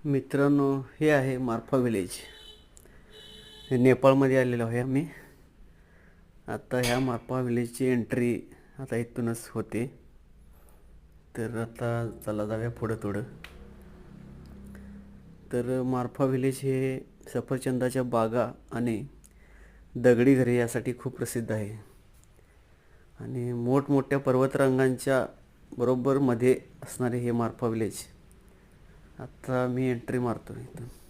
मित्रांनो, हे आहे मार्फा विलेज. हे नेपाळमध्ये आलेलो आहे आम्ही. आता ह्या मार्फा विलेजची एंट्री आता इथूनच होते. तर आता चला जाऊया पुढं थोडं. तर मार्फा विलेज हे सफरचंदाच्या बागा आणि दगडी घरे यासाठी खूप प्रसिद्ध आहे. आणि मोठमोठ्या पर्वतरांगांच्या बरोबर मध्ये असणारे हे मार्फा विलेज. आता मी एंट्री मारतो इथून.